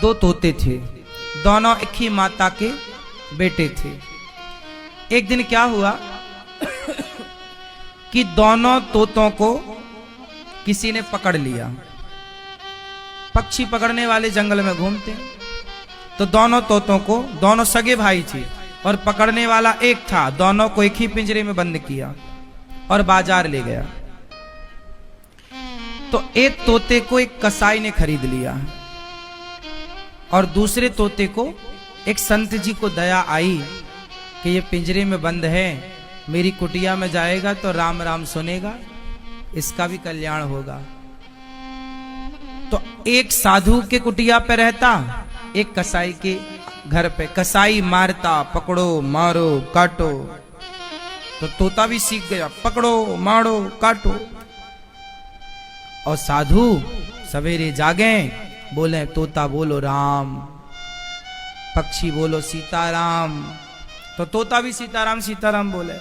दो तोते थे, दोनों एक ही माता के बेटे थे। एक दिन क्या हुआ कि दोनों तोतों को किसी ने पकड़ लिया। पक्षी पकड़ने वाले जंगल में घूमते हैं, तो दोनों तोतों को, दोनों सगे भाई थे और पकड़ने वाला एक था, दोनों को एक ही पिंजरे में बंद किया और बाजार ले गया। तो एक तोते को एक कसाई ने खरीद लिया और दूसरे तोते को एक संत जी को दया आई कि ये पिंजरे में बंद है, मेरी कुटिया में जाएगा तो राम राम सुनेगा, इसका भी कल्याण होगा। तो एक साधु के कुटिया पे रहता, एक कसाई के घर पे। कसाई मारता, पकड़ो मारो काटो, तो तोता भी सीख गया, पकड़ो मारो काटो। और साधु सवेरे जागे, बोले तोता बोलो राम, पक्षी बोलो सीताराम, तो तोता भी सीताराम सीताराम बोले।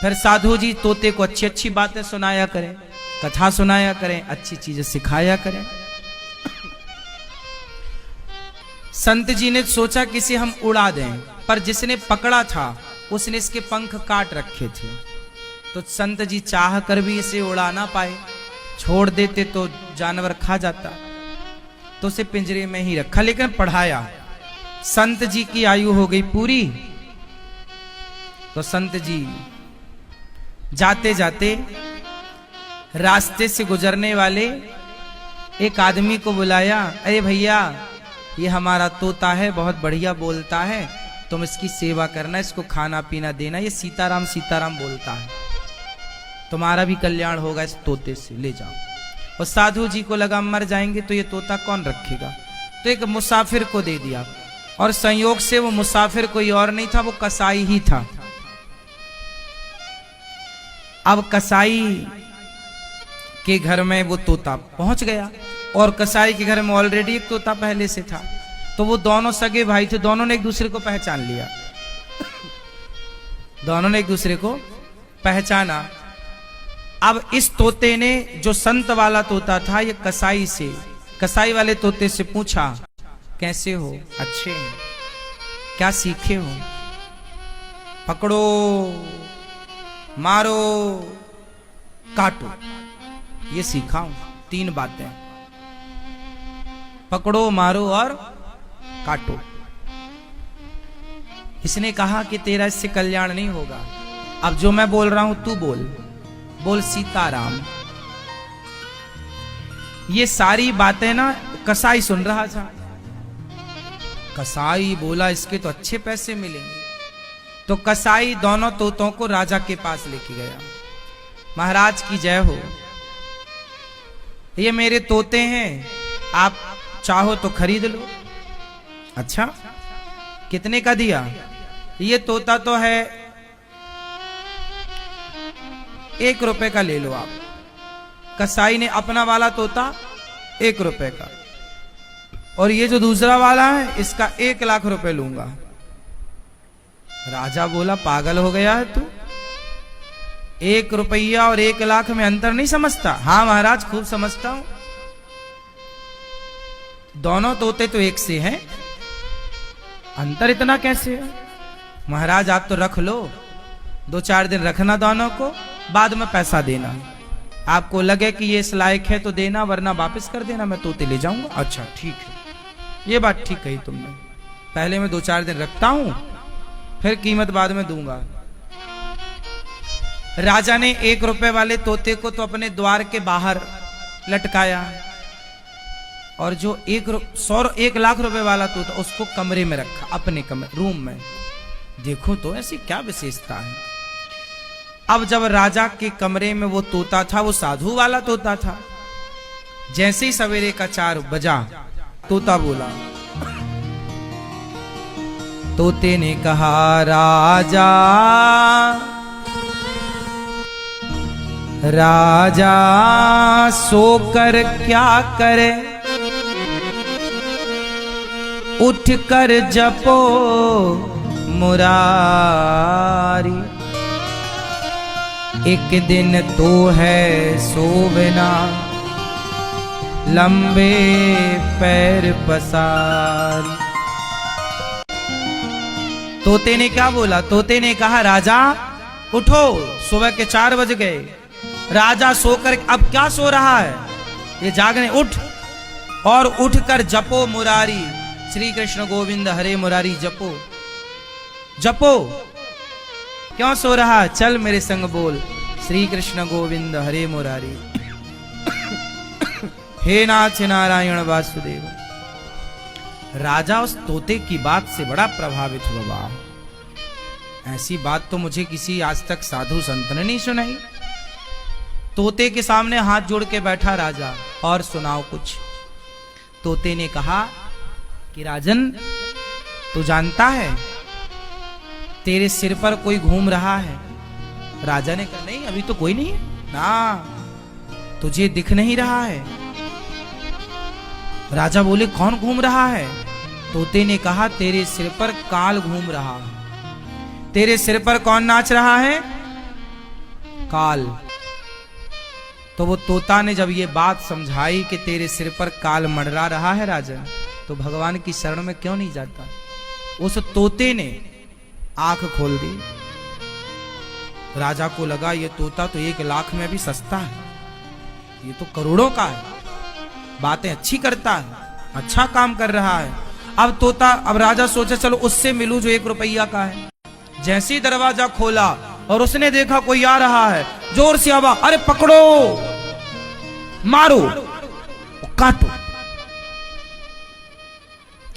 फिर साधु जी तोते को अच्छी अच्छी बातें सुनाया करें, कथा सुनाया करें, अच्छी चीजें सिखाया करें। संत जी ने सोचा कि इसे हम उड़ा दें, पर जिसने पकड़ा था उसने इसके पंख काट रखे थे, तो संत जी चाह कर भी इसे उड़ा ना पाए, छोड़ देते तो जानवर खा जाता, तो उसे पिंजरे में ही रखा, लेकिन पढ़ाया। संत जी की आयु हो गई पूरी, तो संत जी जाते जाते रास्ते से गुजरने वाले एक आदमी को बुलाया, अरे भैया ये हमारा तोता है, बहुत बढ़िया बोलता है, तुम इसकी सेवा करना, इसको खाना पीना देना, ये सीताराम सीताराम बोलता है, तुम्हारा भी कल्याण होगा इस तोते से, ले जाओ। और साधु जी को लगा मर जाएंगे तो ये तोता कौन रखेगा, तो एक मुसाफिर को दे दिया। और संयोग से वो मुसाफिर कोई और नहीं था, वो कसाई ही था। अब कसाई के घर में वो तोता पहुंच गया, और कसाई के घर में ऑलरेडी एक तोता पहले से था, तो वो दोनों सगे भाई थे, दोनों ने एक दूसरे को पहचान लिया। दोनों ने एक दूसरे को पहचाना। अब इस तोते ने, जो संत वाला तोता था, ये कसाई वाले तोते से पूछा, कैसे हो? अच्छे हैं। क्या सीखे हो? पकड़ो मारो काटो, ये सीखा हूं, 3 बातें, पकड़ो मारो और काटो। इसने कहा कि तेरा इससे कल्याण नहीं होगा, अब जो मैं बोल रहा हूं तू बोल सीताराम। ये सारी बातें ना कसाई सुन रहा था। कसाई बोला इसके तो अच्छे पैसे मिलेंगे, तो कसाई दोनों तोतों को राजा के पास लेके गया। महाराज की जय हो, ये मेरे तोते हैं, आप चाहो तो खरीद लो। अच्छा, कितने का दिया? ये तोता तो है 1 रुपए का, ले लो आप। कसाई ने अपना वाला तोता 1 रुपए का, और ये जो दूसरा वाला है इसका 1 लाख रुपए लूंगा। राजा बोला पागल हो गया है तू, 1 रुपया और 1 लाख में अंतर नहीं समझता? हाँ महाराज खूब समझता हूं, दोनों तोते तो एक से हैं, अंतर इतना कैसे है? महाराज आप तो रख लो, 2-4 दिन रखना दोनों को, बाद में पैसा देना। आपको लगे कि ये इस लायक है तो देना, वरना वापस कर देना, मैं तोते ले जाऊंगा। अच्छा ठीक है, ये बात ठीक कही तुमने, पहले मैं 2-4 दिन रखता हूं, फिर कीमत बाद में दूंगा। राजा ने 1 रुपए वाले तोते को तो अपने द्वार के बाहर लटकाया, और जो 1 लाख रुपए वाला तोता उसको कमरे में रखा, अपने कमरे रूम में। देखो तो ऐसी क्या विशेषता है। अब जब राजा के कमरे में वो तोता था, वो साधु वाला तोता था, जैसे ही सवेरे का 4 बजा, तोता बोला। तोते ने कहा राजा राजा सोकर क्या करे, उठ कर जपो मुरारी, एक दिन तो है सोवना, लंबे पैर पसार। तोते ने क्या बोला? तोते ने कहा राजा उठो, सुबह के 4 बज गए। राजा सोकर अब क्या सो रहा है, ये जागने, उठ और उठकर जपो मुरारी, श्री कृष्ण गोविंद हरे मुरारी जपो जपो। क्यों सो रहा है? चल मेरे संग बोल, श्री कृष्ण गोविंद हरे मुरारी। हे नाथ नारायण वासुदेव। राजा उस तोते की बात से बड़ा प्रभावित हुआ। ऐसी बात तो मुझे किसी आज तक साधु संत ने नहीं सुनाई। तोते के सामने हाथ जोड़ के बैठा राजा, और सुनाओ कुछ। तोते ने कहा कि राजन, तू जानता है तेरे सिर पर कोई घूम रहा है? राजा ने कहा नहीं, अभी तो कोई नहीं है ना, तुझे दिख नहीं रहा है। राजा बोले कौन घूम रहा है? तोते ने कहा तेरे सिर पर काल घूम रहा है। तेरे सिर पर कौन नाच रहा है? काल। तो वो तोता ने जब ये बात समझाई कि तेरे सिर पर काल मंडरा रहा है राजन, तो भगवान की शरण में क्यों नहीं जाता? उस तोते ने आंख खोल दी। राजा को लगा ये तोता तो 1 लाख में भी सस्ता है, ये तो करोड़ों का है, बातें अच्छी करता है, अच्छा काम कर रहा है। अब राजा सोचा चलो उससे मिलूं जो 1 रुपया का है। जैसे ही दरवाजा खोला और उसने देखा कोई आ रहा है, जोर से आवाज, अरे पकड़ो, मारो, काटो।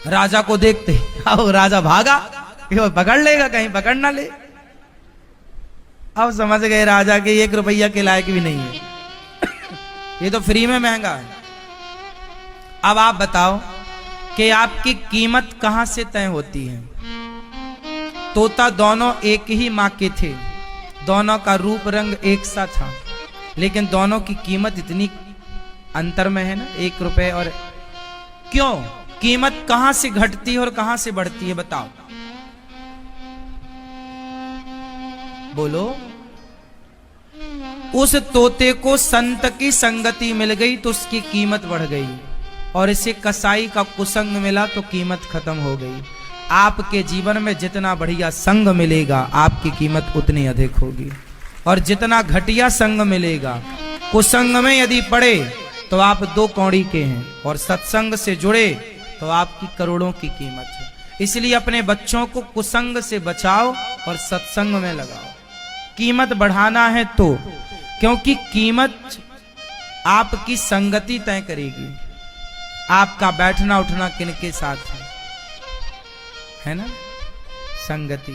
राजा को देखते अब राजा भागा, पकड़ लेगा, कहीं पकड़ ना ले। अब समझ गए राजा के 1 रुपया के लायक भी नहीं है, ये तो फ्री में महंगा है। अब आप बताओ कि आपकी कीमत कहां से तय होती है? तोता दोनों एक ही मां के थे, दोनों का रूप रंग एक सा था, लेकिन दोनों की कीमत इतनी अंतर में है ना, 1 रुपए। और क्यों? कीमत कहां से घटती है और कहां से बढ़ती है, बताओ बोलो। उस तोते को संत की संगति मिल गई तो उसकी कीमत बढ़ गई, और इसे कसाई का कुसंग मिला तो कीमत खत्म हो गई। आपके जीवन में जितना बढ़िया संग मिलेगा आपकी कीमत उतनी अधिक होगी, और जितना घटिया संग मिलेगा, कुसंग में यदि पड़े तो आप 2 कौड़ी के हैं, और सत्संग से जुड़े तो आपकी करोड़ों की कीमत है। इसलिए अपने बच्चों को कुसंग से बचाओ और सत्संग में लगाओ। कीमत बढ़ाना है तो, क्योंकि कीमत आपकी संगति तय करेगी, आपका बैठना उठना किनके साथ है ना, संगति।